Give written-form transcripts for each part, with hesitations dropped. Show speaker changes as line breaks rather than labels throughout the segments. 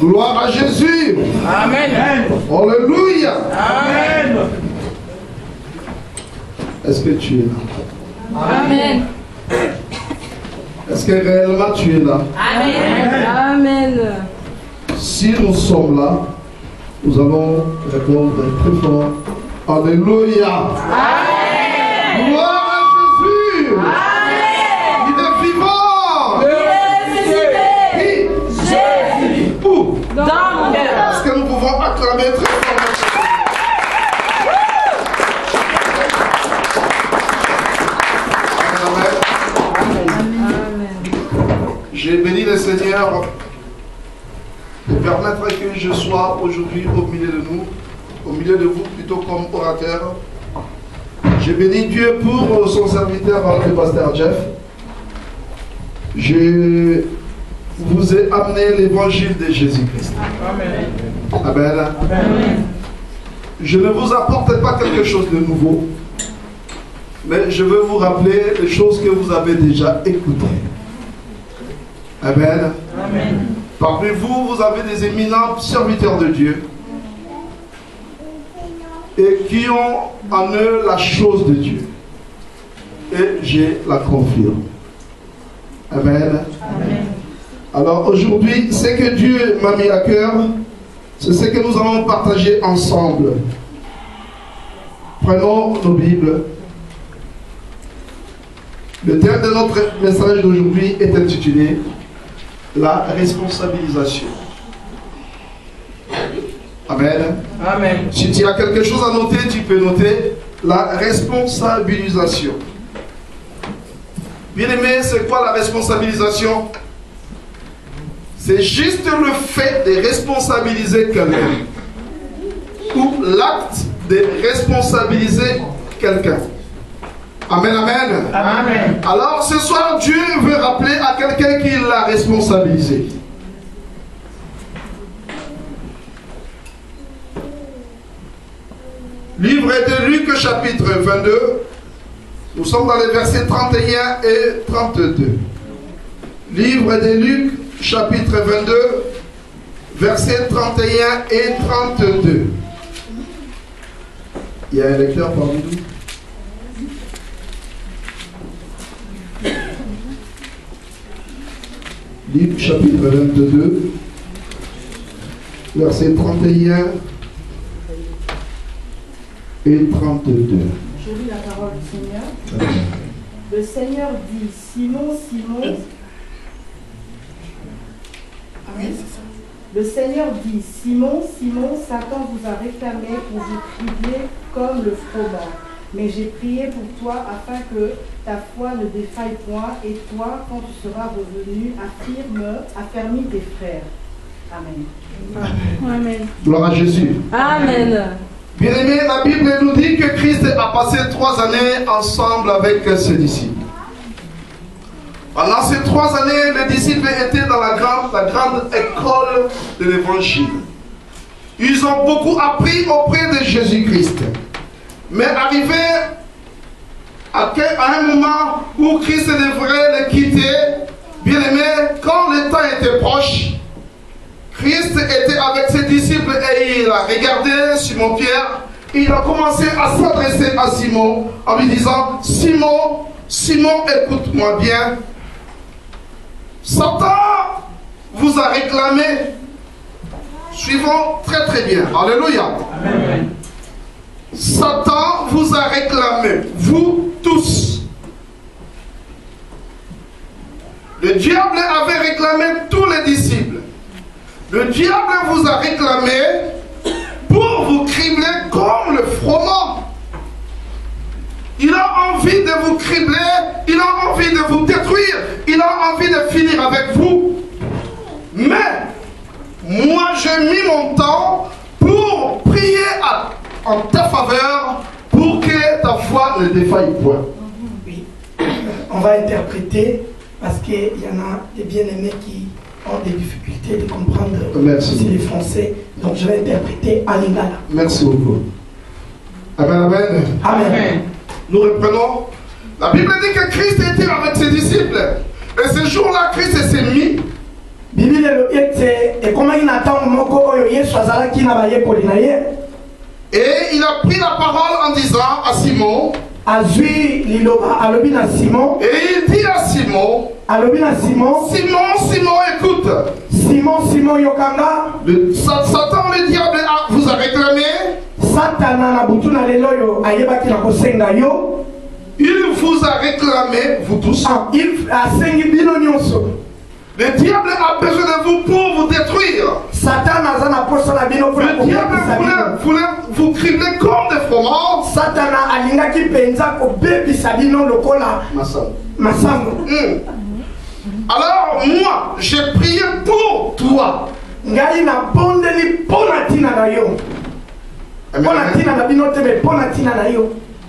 Gloire à Jésus.
Amen.
Alléluia.
Amen.
Est-ce que tu es là?
Amen.
Est-ce que réellement tu es là?
Amen. Amen.
Si nous sommes là, nous allons répondre très fort. Alléluia.
Amen.
Gloire à Jésus.
Amen.
Il est vivant.
Il est ressuscité.
Jésus. Où?
Dans mon cœur.
Est-ce que nous pouvons acclamer très fort? J'ai béni le Seigneur de permettre que je sois aujourd'hui au milieu de nous, au milieu de vous, plutôt comme orateur. J'ai béni Dieu pour son serviteur, le pasteur Jeff. Je vous ai amené l'évangile de Jésus-Christ.
Amen.
Amen.
Amen.
Je ne vous apporte pas quelque chose de nouveau, mais je veux vous rappeler les choses que vous avez déjà écoutées. Amen.
Amen.
Parmi vous, vous avez des éminents serviteurs de Dieu et qui ont en eux la chose de Dieu. Et j'ai la confirme. Amen.
Amen.
Alors aujourd'hui, ce que Dieu m'a mis à cœur, c'est ce que nous allons partager ensemble. Prenons nos Bibles. Le thème de notre message d'aujourd'hui est intitulé la responsabilisation. Amen.
Amen.
Si tu as quelque chose à noter, tu peux noter la responsabilisation. Bien aimé, c'est quoi la responsabilisation? C'est juste le fait de responsabiliser quelqu'un ou l'acte de responsabiliser quelqu'un. Amen, amen.
Amen.
Alors ce soir, Dieu veut rappeler à quelqu'un qui l'a responsabilisé. Livre de Luc, chapitre 22. Nous sommes dans les versets 31 et 32. Livre de Luc, chapitre 22, versets 31 et 32. Il y a un lecteur parmi nous? Luc chapitre 22, versets 31 et 32.
Je lis la parole du Seigneur. Amen. Le Seigneur dit, Simon, Simon. Amen. Le Seigneur dit, Simon, Simon, Satan vous a réclamé pour vous cribler comme le froment. Mais j'ai prié pour toi afin que ta foi ne défaille point, et toi, quand tu seras revenu, affermis tes frères. Amen.
Amen.
Gloire à Jésus.
Amen.
Bien aimé, la Bible nous dit que Christ a passé 3 années ensemble avec ses disciples. Pendant ces 3 années, les disciples étaient dans la grande école de l'évangile. Ils ont beaucoup appris auprès de Jésus-Christ. Mais arrivé à un moment où Christ devrait le quitter, bien aimé, quand le temps était proche, Christ était avec ses disciples et il a regardé Simon-Pierre. Il a commencé à s'adresser à Simon en lui disant, Simon, Simon, écoute-moi bien. Satan vous a réclamé. Suivons très très bien. Alléluia.
Amen.
Satan vous a réclamé, vous tous. Le diable avait réclamé tous les disciples. Le diable vous a réclamé pour vous cribler comme le froment. Il a envie de vous cribler, il a envie de vous détruire, il a envie de finir avec vous. Mais, moi j'ai mis mon temps pour prier en ta faveur pour que ta foi ne défaille point.
Oui, on va interpréter parce qu'il y en a des bien-aimés qui ont des difficultés de comprendre aussi les français. Donc je vais interpréter en lingala.
Merci beaucoup. Amen, amen.
Amen.
Nous reprenons. La Bible dit que Christ était avec ses disciples. Et ce jour-là, Christ s'est mis.
Bible et comment il attend
Et il a pris la parole en disant à Simon,
et il dit à Simon,
Simon, écoute.
Simon Yokanga.
Satan, le diable, vous a réclamé. Il vous a réclamé, vous tous. Le diable a besoin de vous pour vous détruire. Le diable voulait vous cribler comme des froments. Alors moi, j'ai prié pour toi.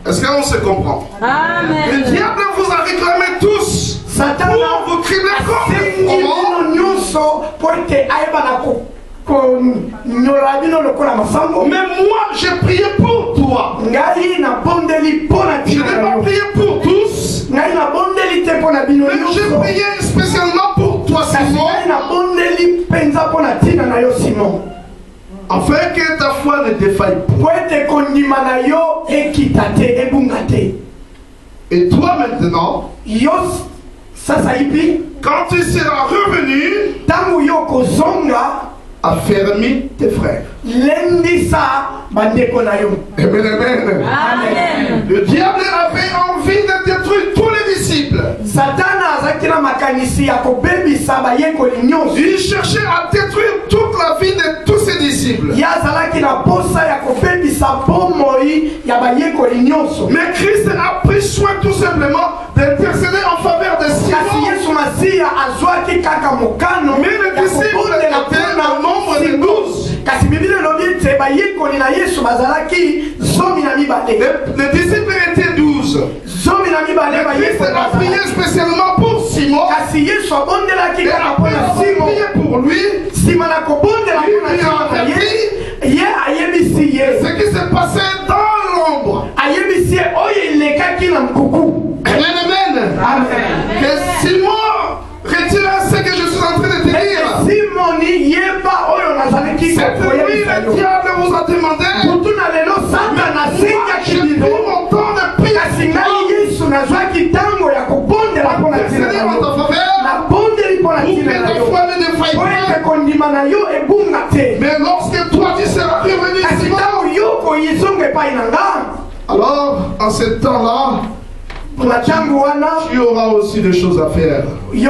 Est-ce qu'on se comprend?
Amen.
Le diable vous a réclamé tous. Pour vous cribler comme des froments. Mais moi, j'ai prié pour toi. Je n'ai pas prié pour tous. Mais j'ai prié spécialement pour toi, Simon. Afin que ta foi ne défaille pas. Et toi maintenant, quand tu seras revenu, affermis tes frères.
Amen.
Le diable avait envie de détruire tous les disciples. Il cherchait à détruire toute la vie de tous ses disciples. Mais Christ a pris soin tout simplement d'intercéder en faveur de Simon. Mais les disciples étaient en nombre de 12. Les disciples étaient 12. Christ a prié spécialement pour Simon. Et après avoir prié pour lui, il a appris ce qui s'est passé dans l'ombre. Amen. Que Simon retire ce que je suis en train de te dire. Cette nuit, le diable vous a demandé. J'ai pris mon temps de prière. Intercéder en ta faveur. Pour que ta foi ne défaille pas. Mais lorsque toi tu seras revenu, Simon, alors en ce temps-là, tu auras aussi des choses à faire. Et ce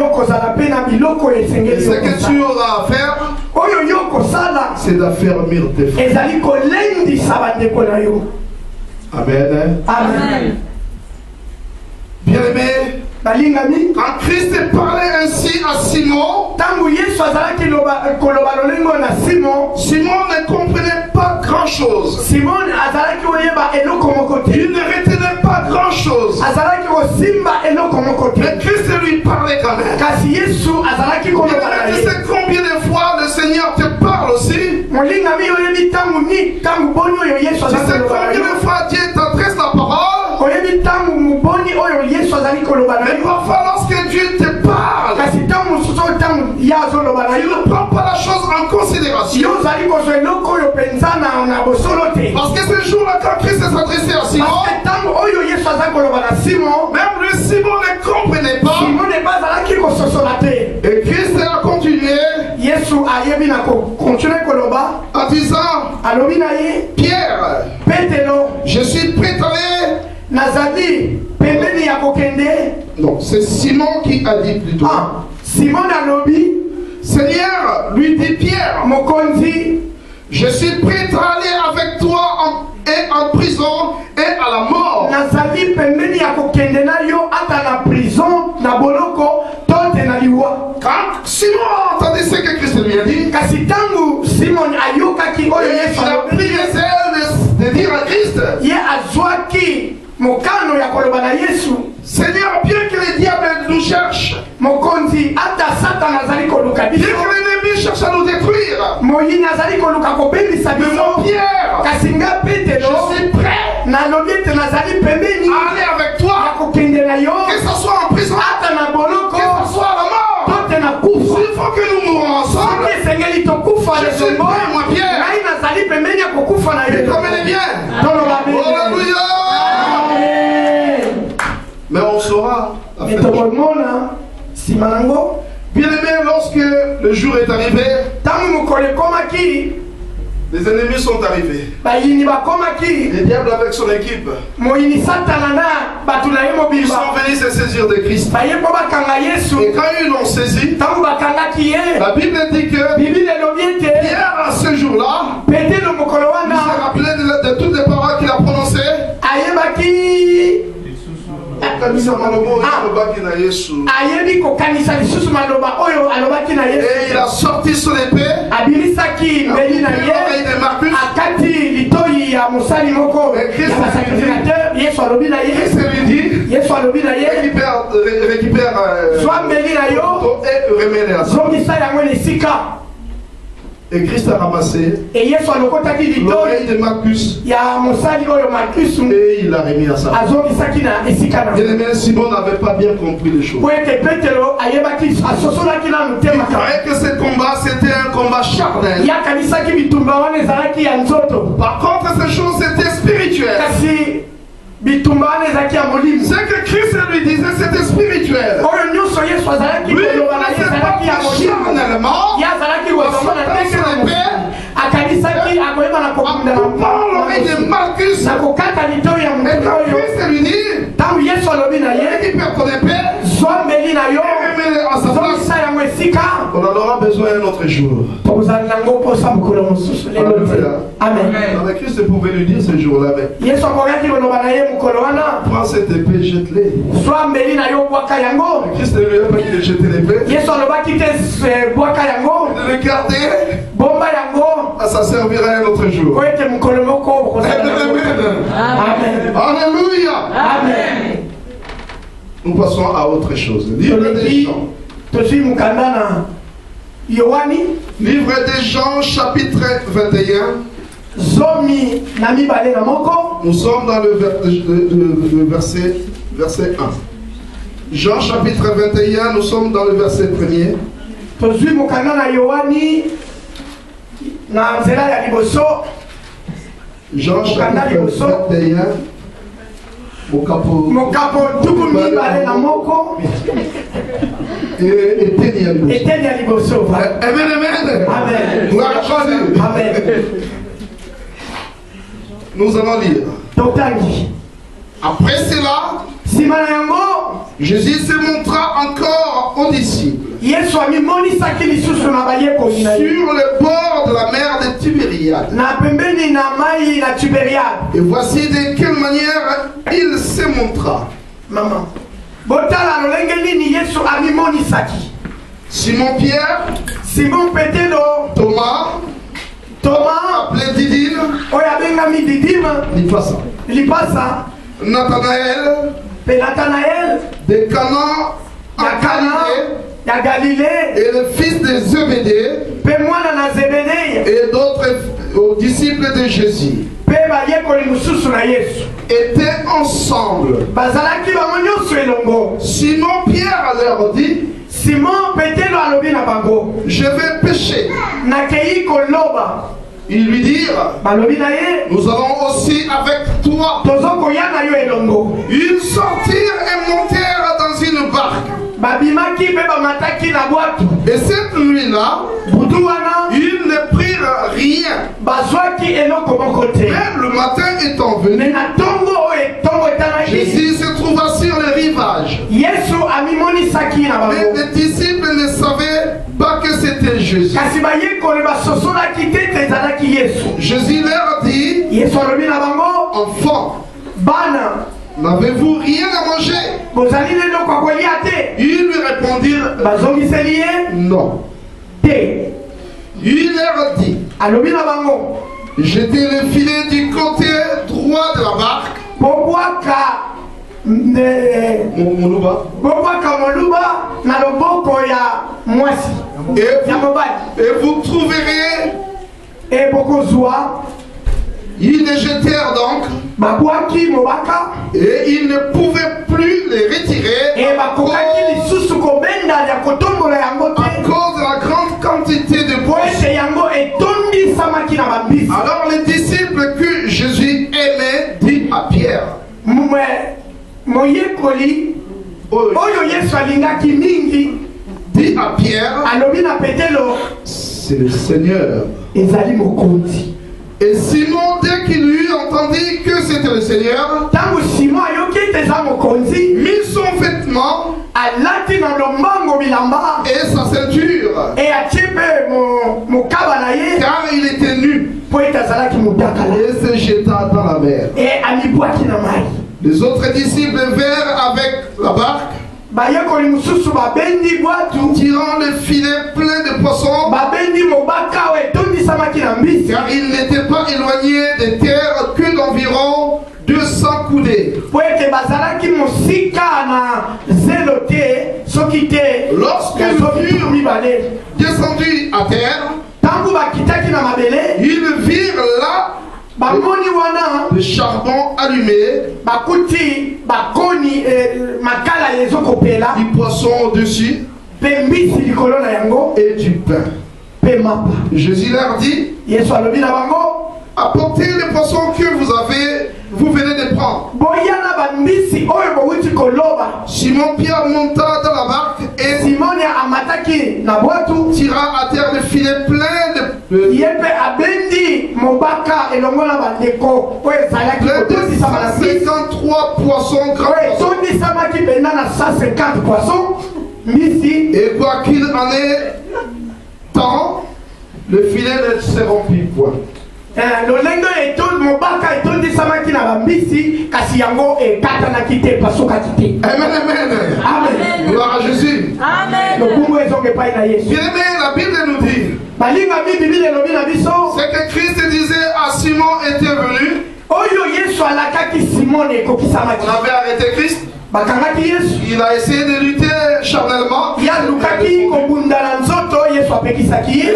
que tu auras à faire, c'est d'affermir tes frères. Amen.
Amen.
Bien-aimé, quand Christ parlait ainsi à Simon, Simon ne comprenait pas grand-chose. Il ne retenait pas grand-chose. Mais Christ lui parlait quand même. Tu sais combien de fois le Seigneur te parle aussi? Tu sais combien de fois Dieu t'adresse la parole? Mais parfois lorsque Dieu te parle, il ne prend pas la chose en considération. Parce que ce jour-là, quand Christ s'adressait à Simon, même le Simon ne comprenait pas. Et Christ a continué en disant, Pierre, je suis prêt à aller. Non, c'est Simon qui a dit plutôt. Seigneur, lui dit Pierre, je suis prêt à aller avec toi en prison et à la mort. Quand Simon a entendu ce que Christ lui a dit, il a pris les ailes de dire à Christ, Seigneur, bien que le diable nous cherche, bien que l'ennemi cherche à nous détruire, mais mon Pierre, je suis prêt à aller avec toi, que ce soit en prison, que ce soit à la mort. S'il faut que nous mourons ensemble, Je suis prêt, moi Pierre. Et comme elle est bien. Alléluia. Mais on saura. Bien aimé, lorsque le jour est arrivé, les ennemis sont arrivés. Le diable avec son équipe. Ils sont venus se saisir de Christ. Et quand ils l'ont saisi, la Bible dit que Pierre, à ce jour-là, il s'est rappelé de toutes les paroles qu'il a prononcées. Et il a sorti son épée. L'oreille de Marcus. Christ lui dit, récupère et remets-les à ça. Et Christ a ramassé l'oreille de Marcus et il l'a remis à ça. Bien aimé, Simon n'avait pas bien compris les choses. Il croyait que ce combat c'était un combat charnel. Par contre, ces choses c'était spirituel. Ce que Christ lui disait, c'était spirituel. Lui, il ne connaissait pas charnellement. L'oreille de Marcus. Et quand Christ lui dit, récupère ton épée et remets-les à sa place. On en aura besoin un autre jour.
Amen.
Avec Christ pouvait lui dire ce jour-là, prends cette épée, jette-les. Christ ne lui a pas dit de jeter l'épée. De le garder. Ça servira un autre jour. Amen. Alléluia.
Amen.
Nous passons à autre chose. Livre des Jean. Livre des Jean, chapitre 21. Nous sommes dans le verset 1. Jean chapitre 21, nous sommes dans le verset 1er. Jean chapitre 21. Nous allons lire. Après cela, Jésus se montra encore aux disciples sur le bord de la mer de Tibériade. Et voici de quelle manière il se montra. Simon Pierre, Thomas, appelé Didyme, Nathanaël, de Cana en Galilée, et le fils de Zébédée, et d'autres disciples de Jésus étaient ensemble. Simon Pierre leur dit, je vais pêcher. Ils lui dirent, nous allons aussi avec toi. Ils sortirent et montèrent dans une barque. Et cette nuit-là, ils ne prirent rien. Même le matin étant venu, Jésus se trouva sur le rivage. Mais les disciples ne savaient pas que c'était Jésus. Jésus leur dit, enfants, n'avez-vous rien à manger? Ils lui répondirent, non. Il leur dit, jetez le filet du côté droit de la barque. Et vous trouverez. Ils les jetèrent donc. Et ils ne pouvaient plus les retirer à cause de la grande quantité de poissons. Alors les disciples que Jésus aimait dit à Pierre, dit à Pierre, c'est le Seigneur. Et Simon, dès qu'il eut entendu que c'était le Seigneur, mit son vêtement et sa ceinture, car il était nu, et se jeta dans la mer. Les autres disciples vinrent avec la barque, tirant le filet plein de poissons, car il n'était pas éloigné des terres que d'environ 200 coudées. Lorsqu'ils furent descendus à terre, ils virent là le charbon allumé, du poisson au-dessus et du pain. Jésus leur dit, apportez les poissons que vous venez de prendre. Simon Pierre monta dans la barque et tira à terre le filet plein de 153 poissons grands. Et quoi qu'il en ait tant, le filet ne se remplit point. Amen, amen. Gloire à Jésus.
Amen.
Bien-aimé, la Bible nous dit, c'est que Christ disait à Simon était venu. On avait arrêté Christ. Il a essayé de lutter charnellement. Et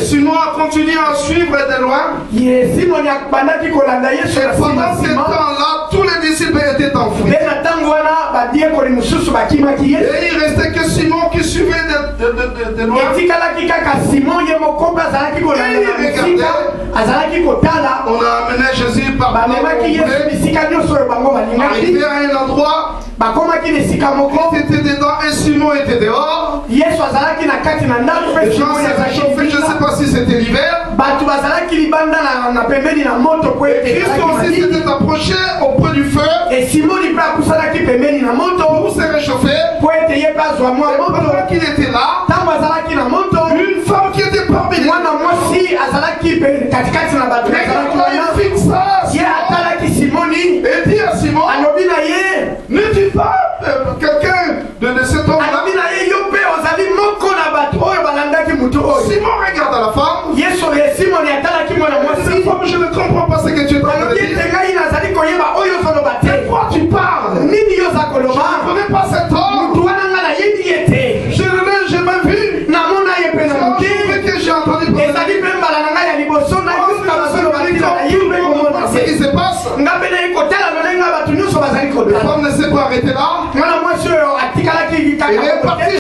Simon a continué à suivre de loin. Et pendant ce temps-là, tous les disciples étaient enfouis. Et il restait que Simon qui suivait de loin. Et il regardait. On a amené Jésus par arrivé à un endroit. Christ était dedans et Simon était dehors. Les gens s'étaient réchauffés, je ne sais pas si c'était l'hiver. Christ aussi s'était approché auprès du feu pour se réchauffer. Et pendant qu'il était là, une femme qui était parmi les et dit à Simon, ne dis pas quelqu'un de cet homme-là. Simon regarde à la femme. Cette femme, je ne comprends pas ce que tu es en train de dire. De quoi tu parles? Je ne connais pas cet homme. Je ne l'ai jamais vu. C'est que j'ai entendu parler. Ce qui se passe. La femme ne s'est pas arrêtée là. Elle est partie.